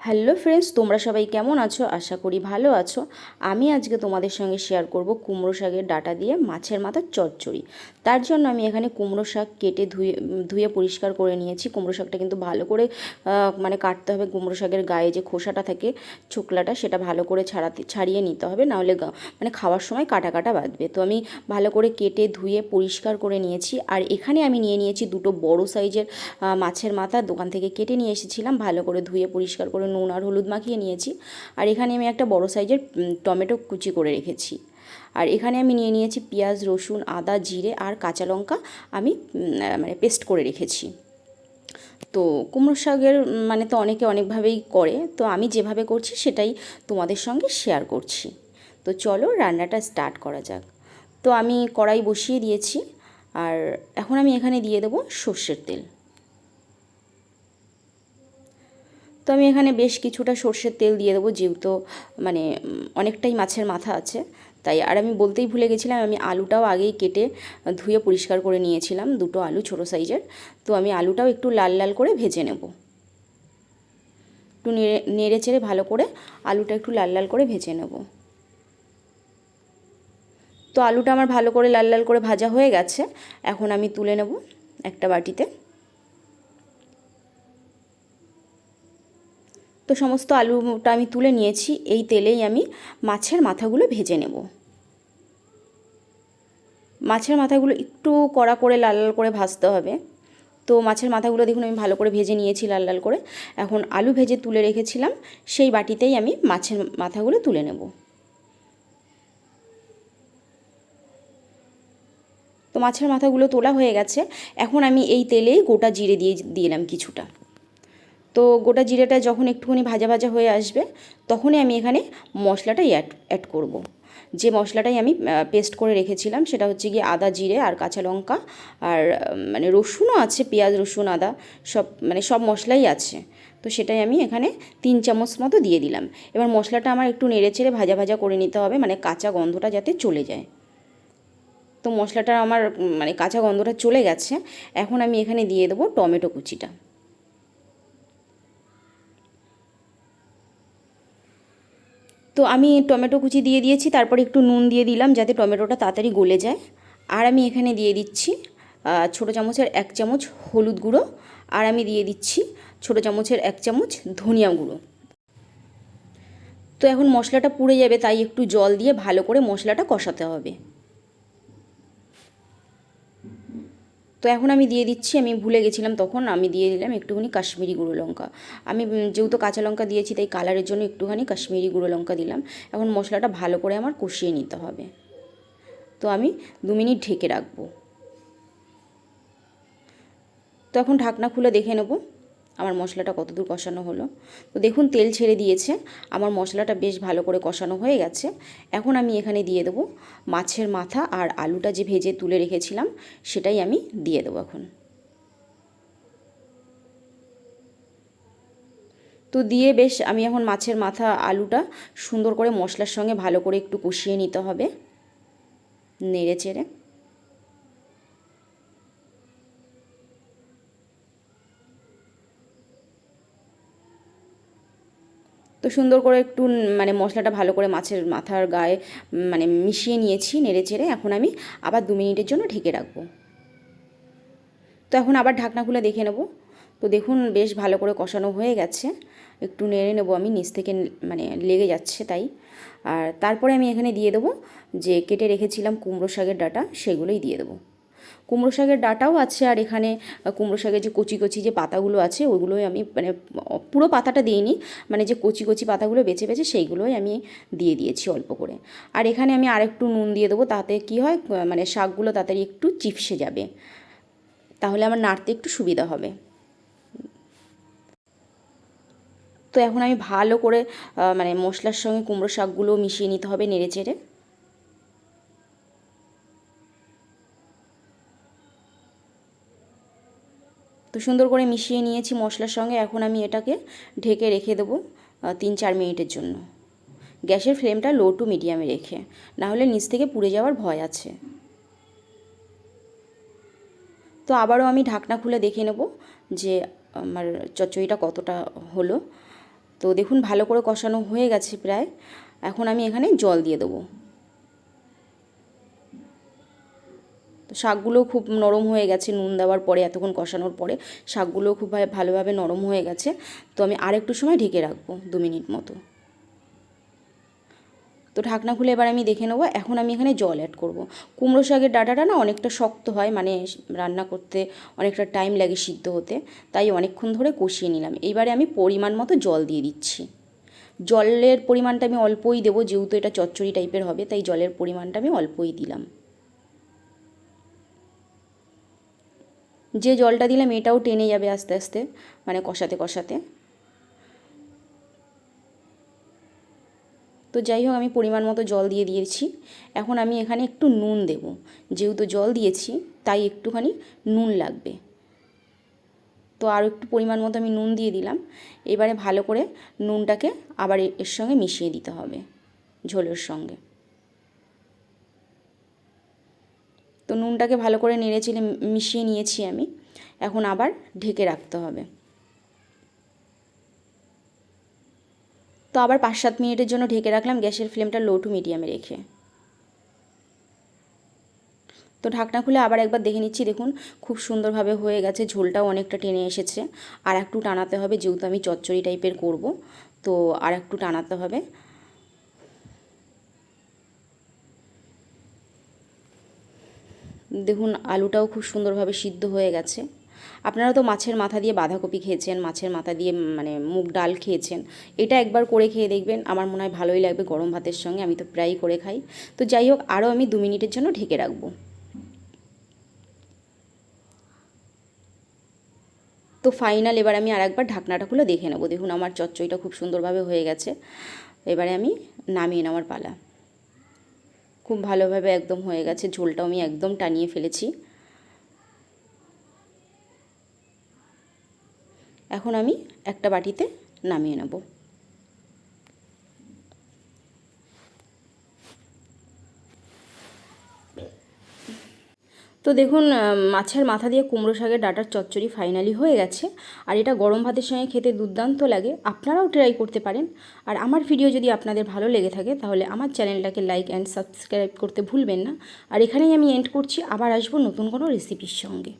Hello friends, তোমরা সবাই কেমন আছো? আশা করি ভালো আছো। আমি আজকে তোমাদের সঙ্গে শেয়ার করব কুমড়ো শাকের ডাঁটা দিয়ে মাছের মাথার চচ্চড়ি। তার জন্য আমি এখানে কুমড়ো শাক কেটে ধুয়ে পরিষ্কার করে নিয়েছি। কুমড়ো শাকটা কিন্তু ভালো করে কাটতে হবে। কুমড়ো শাকের গায়ে যে খোসাটা থাকে, ছোকলাটা, সেটা ভালো করে ছাড়িয়ে নিতে হবে, নাহলে খাওয়ার সময় কাটা কাটা বাঁধবে। তো আমি ভালো করে কেটে ধুয়ে পরিষ্কার করে নিয়েছি। আর এখানে আমি নিয়ে নিয়েছি দুটো বড় সাইজের মাছের মাথা, দোকান থেকে কেটে নিয়ে এসেছিলাম। ভালো করে ধুয়ে পরিষ্কার করে নুন আর হলুদ মাখিয়ে নিয়েছি। আর এখানে আমি একটা বড় সাইজের টমেটো কুচি করে রেখেছি। আর এখানে আমি নিয়ে নিয়েছি পেঁয়াজ, রসুন, আদা, জিরে আর কাঁচা লঙ্কা আমি পেস্ট করে রেখেছি। তো কুমড়ো শাকের তো অনেকে অনেকভাবেই করে, তো আমি যেভাবে করছি সেটাই তোমাদের সঙ্গে শেয়ার করছি। তো চলো রান্নাটা স্টার্ট করা যাক। তো আমি কড়াই বসিয়ে দিয়েছি। আর এখন আমি এখানে দিয়ে দেবো সর্ষের তেল। তো আমি এখানে বেশ কিছুটা সর্ষের তেল দিয়ে দেবো, যেহেতু অনেকটাই মাছের মাথা আছে তাই। আর আমি বলতেই ভুলে গেছিলাম, আমি আলুটাও আগেই কেটে ধুয়ে পরিষ্কার করে নিয়েছিলাম, দুটো আলু ছোটো সাইজের। তো আমি আলুটাও একটু লাল লাল করে ভেজে নেব। একটু নেড়ে চেড়ে ভালো করে আলুটা একটু লাল লাল করে ভেজে নেব। তো আলুটা আমার ভালো করে লাল লাল করে ভাজা হয়ে গেছে। এখন আমি তুলে নেব একটা বাটিতে। তো সমস্ত আলুটা আমি তুলে নিয়েছি। এই তেলেই আমি মাছের মাথাগুলো ভেজে নেব। মাছের মাথাগুলো একটু কড়া করে লাল লাল করে ভাজতে হবে। তো মাছের মাথাগুলো দেখুন আমি ভালো করে ভেজে নিয়েছি লাল লাল করে। এখন আলু ভেজে তুলে রেখেছিলাম, সেই বাটিতেই আমি মাছের মাথাগুলো তুলে নেব। তো মাছের মাথাগুলো তোলা হয়ে গেছে। এখন আমি এই তেলেই গোটা জিরে দিয়ে দিলাম কিছুটা। তো গোটা জিরেটা যখন একটুখানি ভাজা ভাজা হয়ে আসবে, তখনই আমি এখানে মশলাটা অ্যাড করব। যে মশলাটাই আমি পেস্ট করে রেখেছিলাম, সেটা হচ্ছে গিয়ে আদা, জিরে আর কাঁচা লঙ্কা, আর রসুনও আছে, পেঁয়াজ, রসুন, আদা, সব মশলাই আছে। তো সেটাই আমি এখানে 3 চামচ মতো দিয়ে দিলাম। এবার মশলাটা আমার একটু নেড়ে চেড়ে ভাজা ভাজা করে নিতে হবে, কাঁচা গন্ধটা যাতে চলে যায়। তো মশলাটা আমার কাঁচা গন্ধটা চলে গেছে। এখন আমি এখানে দিয়ে দেবো টমেটো কুচিটা। তো আমি টমেটো কুচি দিয়ে দিয়েছি, তারপরে একটু নুন দিয়ে দিলাম যাতে টমেটোটা তাড়াতাড়ি গলে যায়। আর আমি এখানে দিয়ে দিচ্ছি ছোটো চামচের 1 চামচ হলুদ গুঁড়ো। আর আমি দিয়ে দিচ্ছি ছোটো চামচের 1 চামচ ধনিয়া গুঁড়ো। তো এখন মশলাটা পুড়ে যাবে, তাই একটু জল দিয়ে ভালো করে মশলাটা কষাতে হবে। তো এখন আমি দিয়ে দিচ্ছি, আমি ভুলে গেছিলাম তখন, আমি দিয়ে দিলাম একটুখানি কাশ্মীরি গুঁড়ো লঙ্কা। আমি যেহেতু কাঁচা লঙ্কা দিয়েছি তাই কালারের জন্য একটুখানি কাশ্মীরি গুঁড়ো লঙ্কা দিলাম। এখন মশলাটা ভালো করে আমার কষিয়ে নিতে হবে। তো আমি 2 মিনিট ঢেকে রাখবো। তো এখন ঢাকনা খুলে দেখে নেব আমার মশলাটা কতদূর কষানো হলো। তো দেখুন তেল ছেড়ে দিয়েছে, আমার মশলাটা বেশ ভালো করে কষানো হয়ে গেছে। এখন আমি এখানে দিয়ে দেবো মাছের মাথা আর আলুটা যে ভেজে তুলে রেখেছিলাম, সেটাই আমি দিয়ে দেবো এখন। তো দিয়ে বেশ আমি এখন মাছের মাথা আলুটা সুন্দর করে মশলার সঙ্গে ভালো করে একটু কষিয়ে নিতে হবে, নেড়ে চেড়ে। তো সুন্দর করে একটু মশলাটা ভালো করে মাছের মাথার গায়ে মিশিয়ে নিয়েছি নেড়ে চেড়ে। এখন আমি আবার 2 মিনিটের জন্য ঢেকে রাখবো। তো এখন আবার ঢাকনা খুলে দেখে নেব। তো দেখুন বেশ ভালো করে কষানো হয়ে গেছে। একটু নেড়ে নেব আমি, নিচ থেকে লেগে যাচ্ছে তাই। আর তারপরে আমি এখানে দিয়ে দেবো যে কেটে রেখেছিলাম কুমড়ো শাকের ডাঁটা, সেগুলোই দিয়ে দেবো। কুমড়ো শাকের ডাঁটাও আছে, আর এখানে কুমড়ো শাকের যে কচি কচি যে পাতাগুলো আছে ওইগুলোই আমি পুরো পাতাটা দিইনি, যে কচি কচি পাতাগুলো বেছে বেছে সেইগুলোই আমি দিয়ে দিয়েছি অল্প করে। আর এখানে আমি আরেকটু নুন দিয়ে দেবো, তাতে কি হয় শাকগুলো তাড়াতাড়ি একটু চিপসে যাবে, তাহলে আমার নাড়তে একটু সুবিধা হবে। তো এখন আমি ভালো করে মশলার সঙ্গে কুমড়ো শাকগুলো মিশিয়ে নিতে হবে নেড়ে চেড়ে। তো সুন্দর করে মিশিয়ে নিয়েছি মশলার সঙ্গে। এখন আমি এটাকে ঢেকে রেখে দেবো 3-4 মিনিটের জন্য। গ্যাসের ফ্লেমটা লো টু মিডিয়ামে রেখে, না হলে নিচ থেকে পুড়ে যাওয়ার ভয় আছে। তো আবারও আমি ঢাকনা খুলে দেখে নেব যে আমার চচ্চড়িটা কতটা হলো। তো তো দেখুন ভালো করে কষানো হয়ে গেছে প্রায়। এখন আমি এখানে জল দিয়ে দেবো। তো শাকগুলো খুব নরম হয়ে গেছে নুন দেওয়ার পরে, এতক্ষণ কষানোর পরে শাকগুলো খুব ভালোভাবে নরম হয়ে গেছে। তো আমি আরেকটু সময় ঢেকে রাখবো 2 মিনিট মতো। তো ঢাকনা খুলে এবার আমি দেখে নেবো। এখন আমি এখানে জল অ্যাড করব। কুমড়ো শাকের ডাঁটাটা না অনেকটা শক্ত হয়, মানে রান্না করতে অনেকটা টাইম লাগে সিদ্ধ হতে, তাই অনেকক্ষণ ধরে কষিয়ে নিলাম। এইবারে আমি পরিমাণ মতো জল দিয়ে দিচ্ছি। জলের পরিমাণটা আমি অল্পই দেবো, যেহেতু এটা চচ্চড়ি টাইপের হবে, তাই জলের পরিমাণটা আমি অল্পই দিলাম। যে জলটা দিলাম এটাও টেনে যাবে আস্তে আস্তে, মানে কষাতে কষাতে। তো যাই হোক, আমি পরিমাণ মতো জল দিয়ে দিয়েছি। এখন আমি এখানে একটু নুন দেব, যেহেতু জল দিয়েছি তাই একটুখানি নুন লাগবে। তো আরও একটু পরিমাণ মতো আমি নুন দিয়ে দিলাম। এবারে ভালো করে নুনটাকে আবার এর সঙ্গে মিশিয়ে দিতে হবে, ঝোলের সঙ্গে। তো নুনটাকে ভালো করে নেড়েচেড়ে মিশিয়ে নিয়েছি আমি। এখন আবার ঢেকে রাখতে হবে। তো আবার 5-7 মিনিটের জন্য ঢেকে রাখলাম, গ্যাসের ফ্লেমটা লো টু মিডিয়ামে রেখে। তো ঢাকনা খুলে আবার একবার দেখে নিচ্ছি। দেখুন খুব সুন্দরভাবে হয়ে গেছে, ঝোলটাও অনেকটা টেনে এসেছে। আর একটু টানাতে হবে, যেহেতু আমি চচ্চড়ি টাইপের করব, তো আর একটু টানাতে হবে। দেখুন আলুটাও খুব সুন্দরভাবে সিদ্ধ হয়ে গেছে। আপনারা তো মাছের মাথা দিয়ে বাঁধাকপি খেয়েছেন, মাছের মাথা দিয়ে মানে মুগ ডাল খেয়েছেন। এটা একবার করে খেয়ে দেখবেন, আমার মনে হয় ভালোই লাগবে গরম ভাতের সঙ্গে। আমি তো প্রায়ই করে খাই। তো যাই হোক, আরও আমি 2 মিনিটের জন্য ঢেকে রাখবো। তো ফাইনাল এবার আমি আরেকবার ঢাকনাটা খুলে দেখে নেবো। দেখুন আমার চচ্চড়িটা খুব সুন্দরভাবে হয়ে গেছে। এবারে আমি নামিয়ে নেওয়ার পালা। খুব ভালোভাবে একদম হয়ে গেছে, ঝোলটাও আমি একদম টানিয়ে ফেলেছি। এখন আমি একটা বাটিতে নামিয়ে নেব। তো দেখুন মাছের মাথা দিয়ে কুমড়ো শাকের ডাঁটার চচ্চড়ি ফাইনালি হয়ে গেছে। আর এটা গরম ভাতের সঙ্গে খেতে দুর্দান্ত লাগে, আপনারাও ট্রাই করতে পারেন। আর আমার ভিডিও যদি আপনাদের ভালো লেগে থাকে তাহলে আমার চ্যানেলটাকে লাইক অ্যান্ড সাবস্ক্রাইব করতে ভুলবেন না। আর এখানেই আমি এন্ড করছি, আবার আসবো নতুন কোনো রেসিপির সঙ্গে।